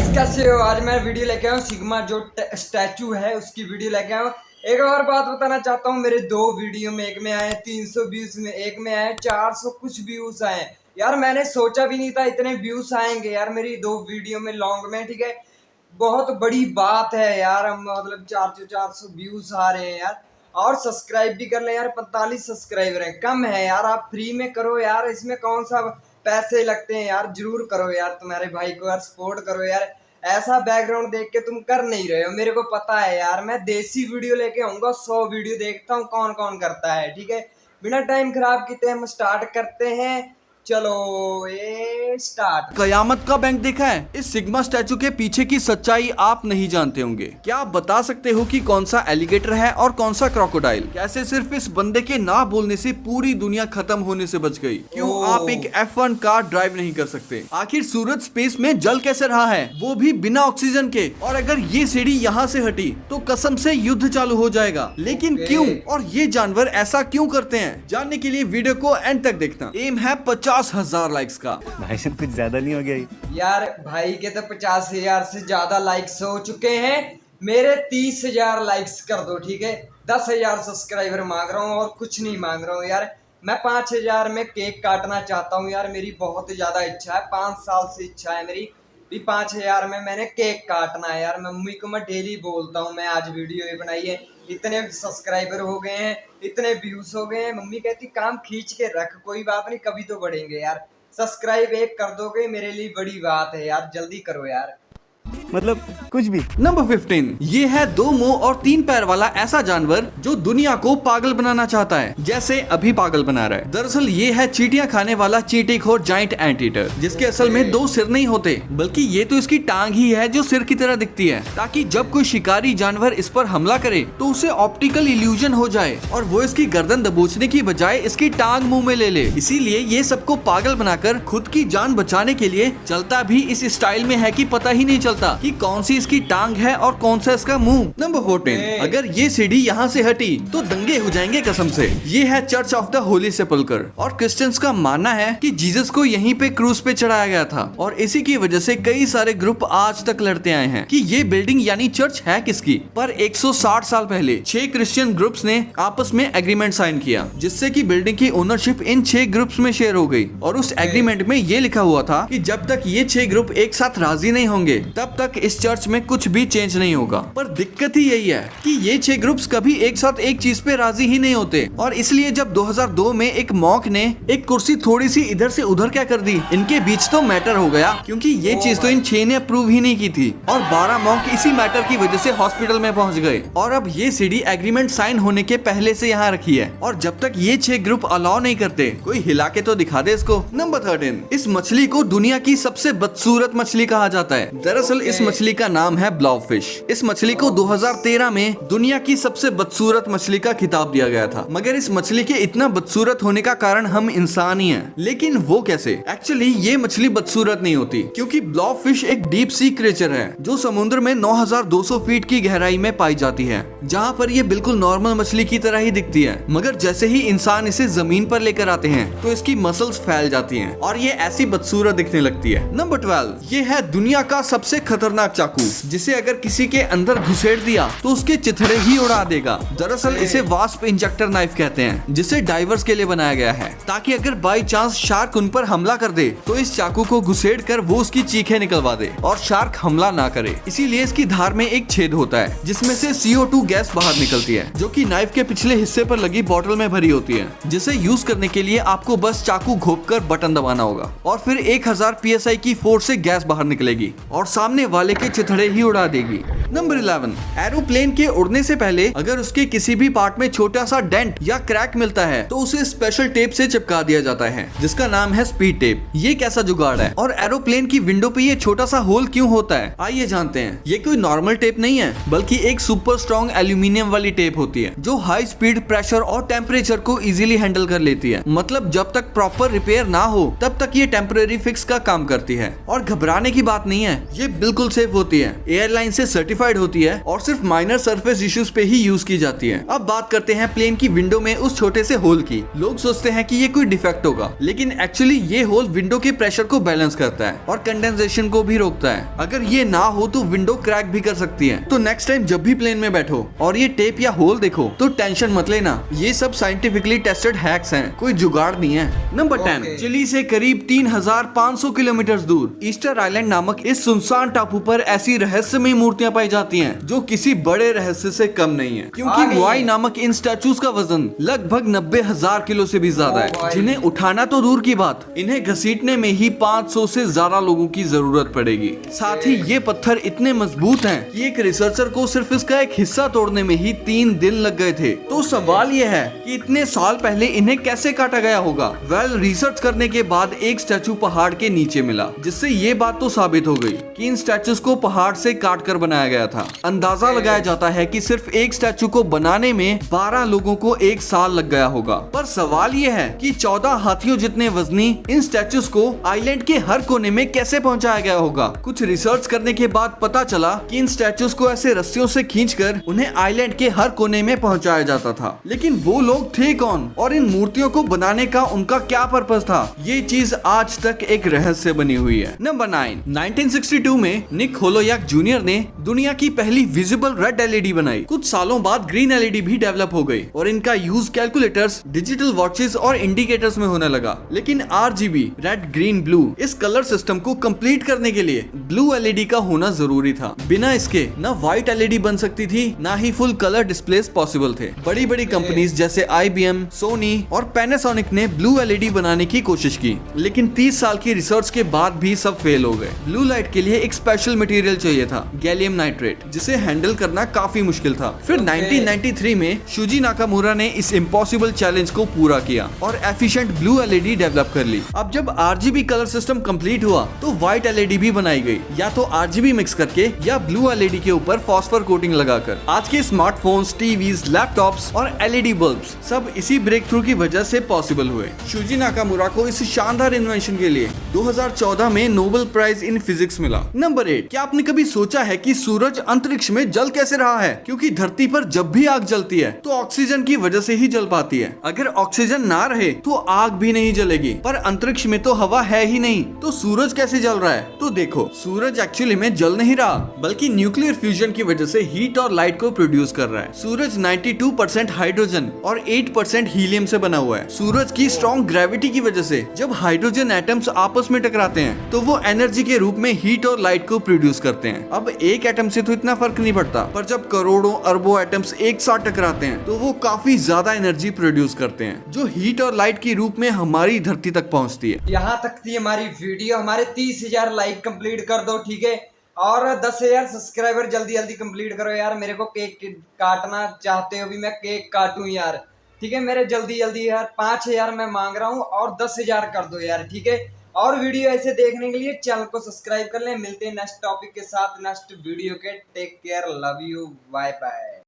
कैसे हो। आज मैं वीडियो लेके आया हूँ सिग्मा जो स्टैचू है उसकी वीडियो लेके आया हूँ। एक और बात बताना चाहता हूँ, मेरे दो वीडियो में, एक में आए 300 व्यूज में, एक में आए 400 कुछ व्यूज आए। यार मैंने सोचा भी नहीं था इतने व्यूज आएंगे यार मेरी दो वीडियो में लॉन्ग में। ठीक है, बहुत बड़ी बात है यार। हम मतलब 400 व्यूज आ रहे हैं यार। और सब्सक्राइब भी कर ले यार, 45 सब्सक्राइबर हैं, कम है यार। आप फ्री में करो यार, इसमें कौन सा पैसे लगते हैं यार। जरूर करो यार, तुम्हारे भाई को यार सपोर्ट करो यार। ऐसा बैकग्राउंड देख के तुम कर नहीं रहे हो, मेरे को पता है यार। मैं देसी वीडियो लेके आऊंगा, 100 वीडियो देखता हूँ कौन कौन करता है। ठीक है, बिना टाइम खराब किए हम स्टार्ट करते हैं। चलो ये स्टार्ट। कयामत का बैंक देखा है? इस सिग्मा स्टैचू के पीछे की सच्चाई आप नहीं जानते होंगे। क्या आप बता सकते हो कि कौन सा एलिगेटर है और कौन सा क्रोकोडाइल? कैसे सिर्फ इस बंदे के ना बोलने से पूरी दुनिया खत्म होने से बच गई? क्यों आप एक F1 कार ड्राइव नहीं कर सकते? आखिर सूरज स्पेस में जल कैसे रहा है, वो भी बिना ऑक्सीजन के? और अगर ये सीढ़ी यहाँ से हटी तो कसम से युद्ध चालू हो जाएगा। लेकिन क्यों, और ये जानवर ऐसा क्यों करते हैं? जानने के लिए वीडियो को एंड तक देखना। एम है 50,000 लाइक्स का। भाई साहब कुछ ज्यादा नहीं हो गया यार भाई के तो 50,000 से ज्यादा लाइक्स हो चुके हैं। मेरे 30,000 लाइक्स कर दो। ठीक है, 10,000 सब्सक्राइबर मांग रहा हूँ और कुछ नहीं मांग रहा हूँ यार। मैं 5,000 में केक काटना चाहता हूँ यार। मेरी बहुत ज्यादा इच्छा है, 5 साल से इच्छा है मेरी भी 5,000 में मैंने केक काटना है यार। मम्मी को मैं डेली बोलता हूँ, मैं आज वीडियो ये बनाई है, इतने सब्सक्राइबर हो गए हैं, इतने व्यूज हो गए हैं। मम्मी कहती काम खींच के रख, कोई बात नहीं, कभी तो बढ़ेंगे यार। सब्सक्राइब एक कर दोगे मेरे लिए बड़ी बात है यार, जल्दी करो यार। मतलब कुछ भी। नंबर 15, ये है 2 मुंह और 3 पैर वाला ऐसा जानवर जो दुनिया को पागल बनाना चाहता है, जैसे अभी पागल बना रहा है। दरअसल ये है चींटियां खाने वाला चींटीखोर जाइंट एंटीटर, जिसके असल में 2 सिर नहीं होते, बल्कि ये तो इसकी टांग ही है जो सिर की तरह दिखती है, ताकि जब कोई शिकारी जानवर इस पर हमला करे तो उसे ऑप्टिकल इल्यूजन हो जाए और वो इसकी गर्दन दबोचने की बजाय इसकी टांग मुंह में ले ले। इसीलिए ये सबको पागल बनाकर खुद की जान बचाने के लिए चलता भी इस स्टाइल में है कि पता ही नहीं चलता कि कौन सी इसकी टांग है और कौन सा इसका मुंह। नंबर 14, अगर ये सीढ़ी यहाँ से हटी तो दंगे हो जाएंगे कसम से। ये है चर्च ऑफ द होली सेपल्कर, और क्रिश्चियंस का मानना है कि जीसस को यहीं पे क्रूज पे चढ़ाया गया था, और इसी की वजह से कई सारे ग्रुप आज तक लड़ते आए हैं कि ये बिल्डिंग यानी चर्च है किसकी। पर 160 साल पहले 6 क्रिश्चियन ग्रुप्स ने आपस में एग्रीमेंट साइन किया, जिससे कि बिल्डिंग की ओनरशिप इन 6 ग्रुप्स में शेयर हो गई। और उस एग्रीमेंट में ये लिखा हुआ था कि जब तक ये 6 ग्रुप एक साथ राजी नहीं होंगे तब तक इस चर्च में कुछ भी चेंज नहीं होगा। पर दिक्कत ही यही है कि ये 6 ग्रुप्स कभी एक साथ एक चीज पे राजी ही नहीं होते, और इसलिए जब 2002 में एक मॉन्क ने एक कुर्सी थोड़ी सी इधर से उधर क्या कर दी, इनके बीच तो मैटर हो गया, क्योंकि ये चीज तो इन 6 ने अप्रूव ही नहीं की थी, और 12 मॉन्क इसी मैटर की वजह से हॉस्पिटल में पहुंच गए। और अब ये सीढ़ी एग्रीमेंट साइन होने के पहले से यहाँ रखी है, और जब तक ये 6 ग्रुप अलाउ नहीं करते, कोई हिला के तो दिखा दे इसको। नंबर 13, इस मछली को दुनिया की सबसे बदसूरत मछली कहा जाता है। दरअसल इस मछली का नाम है ब्लॉबफिश। इस मछली को 2013 में दुनिया की सबसे बदसूरत मछली का खिताब दिया गया था। मगर इस मछली के इतना बदसूरत होने का कारण हम इंसान ही हैं। लेकिन वो कैसे? एक्चुअली ये मछली बदसूरत नहीं होती, क्योंकि ब्लॉबफिश एक डीप सी क्रिएचर है जो समुद्र में 9,200 फीट की गहराई में पाई जाती है, जहाँ पर ये बिल्कुल नॉर्मल मछली की तरह ही दिखती है। मगर जैसे ही इंसान इसे जमीन पर लेकर आते हैं तो इसकी मसल्स फैल जाती हैं और ये ऐसी बदसूरत दिखने लगती है। नंबर 12, ये है दुनिया का सबसे खतरनाक चाकू, जिसे अगर किसी के अंदर घुसेड़ दिया तो उसके चिथड़े ही उड़ा देगा। दरअसल इसे वास्प इंजेक्टर नाइफ कहते हैं, जिसे डाइवर्स के लिए बनाया गया है, ताकि अगर बाई चांस शार्क उन पर हमला कर दे तो इस चाकू को घुसेड़ कर वो उसकी चीखें निकलवा दे और शार्क हमला ना करे। इसीलिए इसकी धार में एक छेद होता है जिसमें से CO2 गैस बाहर निकलती है, जो कि नाइफ के पिछले हिस्से पर लगी बोतल में भरी होती है, जिसे यूज करने के लिए आपको बस चाकू घोप कर बटन दबाना होगा और फिर 1000 PSI की फोर्स से गैस बाहर निकलेगी और सामने वाले के चिथड़े ही उड़ा देगी। नंबर 11, एरोप्लेन के उड़ने से पहले अगर उसके किसी भी पार्ट में छोटा सा डेंट या क्रैक मिलता है तो उसे स्पेशल टेप से चिपका दिया जाता है, जिसका नाम है स्पीड टेप। ये कैसा जुगाड़ है, और एरोप्लेन की विंडो पे ये छोटा सा होल क्यों होता है? आइए जानते हैं। ये कोई नॉर्मल टेप नहीं है, बल्कि एक सुपर स्ट्रॉन्ग एल्यूमिनियम वाली टेप होती है जो हाई स्पीड, प्रेशर और टेम्परेचर को इजीली हैंडल कर लेती है। मतलब जब तक प्रॉपर रिपेयर ना हो तब तक ये टेम्परेरी फिक्स का काम करती है। और घबराने की बात नहीं है, ये बिल्कुल सेफ होती है, एयरलाइन से सर्टिफाइड मॉडिफाइड होती है और सिर्फ माइनर सरफेस इश्यूज पे ही यूज की जाती है। अब बात करते हैं प्लेन की विंडो में उस छोटे से होल की। लोग सोचते हैं कि ये कोई डिफेक्ट होगा, लेकिन एक्चुअली ये होल विंडो के प्रेशर को बैलेंस करता है और कंडेंसेशन को भी रोकता है। अगर ये ना हो तो विंडो क्रैक भी कर सकती है। तो नेक्स्ट टाइम जब भी प्लेन में बैठो और ये टेप या होल देखो तो टेंशन मत लेना, ये सब साइंटिफिकली टेस्टेड हैक्स हैं, कोई जुगाड़ नहीं है। नंबर 10, चिली से करीब 3500 किलोमीटर दूर ईस्टर आइलैंड नामक इस सुनसान टापू पर ऐसी रहस्यमयी मूर्तियां पाई जाती हैं जो किसी बड़े रहस्य से कम नहीं है, क्योंकि मोआई नामक इन स्टैचूज का वजन लगभग 90,000 किलो से भी ज्यादा है, जिन्हें उठाना तो दूर की बात, इन्हें घसीटने में ही 500 से ज्यादा लोगों की जरूरत पड़ेगी। साथ ही ये पत्थर इतने मजबूत हैं कि एक रिसर्चर को सिर्फ इसका एक हिस्सा तोड़ने में ही 3 दिन लग गए थे। तो सवाल ये है कि इतने साल पहले इन्हें कैसे काटा गया होगा? रिसर्च करने के बाद एक स्टैचू पहाड़ के नीचे मिला, जिससे ये बात तो साबित हो गई कि इन स्टैचूज को पहाड़ से काट कर बनाया गया था। अंदाजा लगाया जाता है कि सिर्फ एक स्टैचू को बनाने में 12 लोगों को 1 साल लग गया होगा। पर सवाल ये है कि 14 हाथियों जितने वजनी इन स्टैचूज को आइलैंड के हर कोने में कैसे पहुंचाया गया होगा? कुछ रिसर्च करने के बाद पता चला कि इन स्टैचूज को ऐसे रस्सियों से खींचकर उन्हें आइलैंड के हर कोने में पहुंचाया जाता था। लेकिन वो लोग थे कौन और इन मूर्तियों को बनाने का उनका क्या पर्पस था? ये चीज आज तक एक रहस्य बनी हुई है। नंबर 9, 1962 में निक होलोयाक जूनियर ने दुनिया की पहली विजिबल रेड एलईडी बनाई। कुछ सालों बाद ग्रीन एलईडी भी डेवलप हो गई और इनका यूज कैलकुलेटर्स, डिजिटल वॉचेस और इंडिकेटर्स में होने लगा। लेकिन आरजीबी, रेड, ग्रीन, ब्लू, इस कलर सिस्टम को कंप्लीट करने के लिए ब्लू एलईडी का होना जरूरी था। बिना इसके न व्हाइट एलईडी बन सकती थी, ना ही फुल कलर डिस्प्लेस पॉसिबल थे। बड़ी बड़ी कंपनीज जैसे IBM, सोनी और पैनासोनिक ने ब्लू एलईडी बनाने की कोशिश की, लेकिन 30 साल की रिसर्च के बाद भी सब फेल हो गए। ब्लू लाइट के लिए एक स्पेशल मटेरियल चाहिए था, गैलियम नाइट्रेट, जिसे हैंडल करना काफी मुश्किल था। फिर 1993 में शुजी नाकामुरा ने इस इम्पॉसिबल चैलेंज को पूरा किया और एफिशिएंट ब्लू एलईडी डेवलप कर ली। अब जब RGB कलर सिस्टम कंप्लीट हुआ तो व्हाइट एलईडी भी बनाई गई, या तो RGB मिक्स करके या ब्लू एलईडी के ऊपर फॉस्फर कोटिंग लगाकर। आज के स्मार्टफोन्स, टीवीज, लैपटॉप्स और एलईडी बल्ब्स सब इसी ब्रेक थ्रू की वजह से पॉसिबल हुए। शुजी नाकामुरा को इस शानदार इन्वेंशन के लिए 2014 में नोबेल प्राइज इन फिजिक्स मिला। नंबर 8, क्या आपने कभी सोचा है कि सूरज अंतरिक्ष में जल कैसे रहा है? क्योंकि धरती पर जब भी आग जलती है तो ऑक्सीजन की वजह से ही जल पाती है। अगर ऑक्सीजन ना रहे तो आग भी नहीं जलेगी, पर अंतरिक्ष में तो हवा है ही नहीं, तो सूरज कैसे जल रहा है? तो देखो, सूरज एक्चुअली में जल नहीं रहा, बल्कि न्यूक्लियर फ्यूजन की वजह से हीट और लाइट को प्रोड्यूस कर रहा है। सूरज 92% हाइड्रोजन और 8% हीलियम से बना हुआ है। सूरज की स्ट्रॉन्ग ग्रेविटी की वजह से जब हाइड्रोजन एटम्स आपस में टकराते हैं तो वो एनर्जी के रूप में हीट और लाइट को प्रोड्यूस करते हैं। अब एक एटम से तो इतना फर्क नहीं पड़ता, पर जब करोड़ों अरबों एटम्स एक साथ टकराते हैं तो वो काफी ज्यादा एनर्जी प्रोड्यूस करते हैं, जो हीट और लाइट के रूप में हमारी धरती तक पहुंचती है। यहाँ तक थी हमारी वीडियो। हमारे 30,000 लाइक कंप्लीट कर दो, ठीक है, और 10,000 सब्सक्राइबर जल्दी जल्दी कंप्लीट करो यार। मेरे को केक काटना चाहते हो भी, मैं केक काटूं यार, ठीक है। मेरे जल्दी जल्दी यार 5,000 मैं मांग रहा हूँ और 10,000 कर दो यार, ठीक है। और वीडियो ऐसे देखने के लिए चैनल को सब्सक्राइब कर लें। मिलते हैं नेक्स्ट टॉपिक के साथ, नेक्स्ट वीडियो के। Take care, love you, bye bye.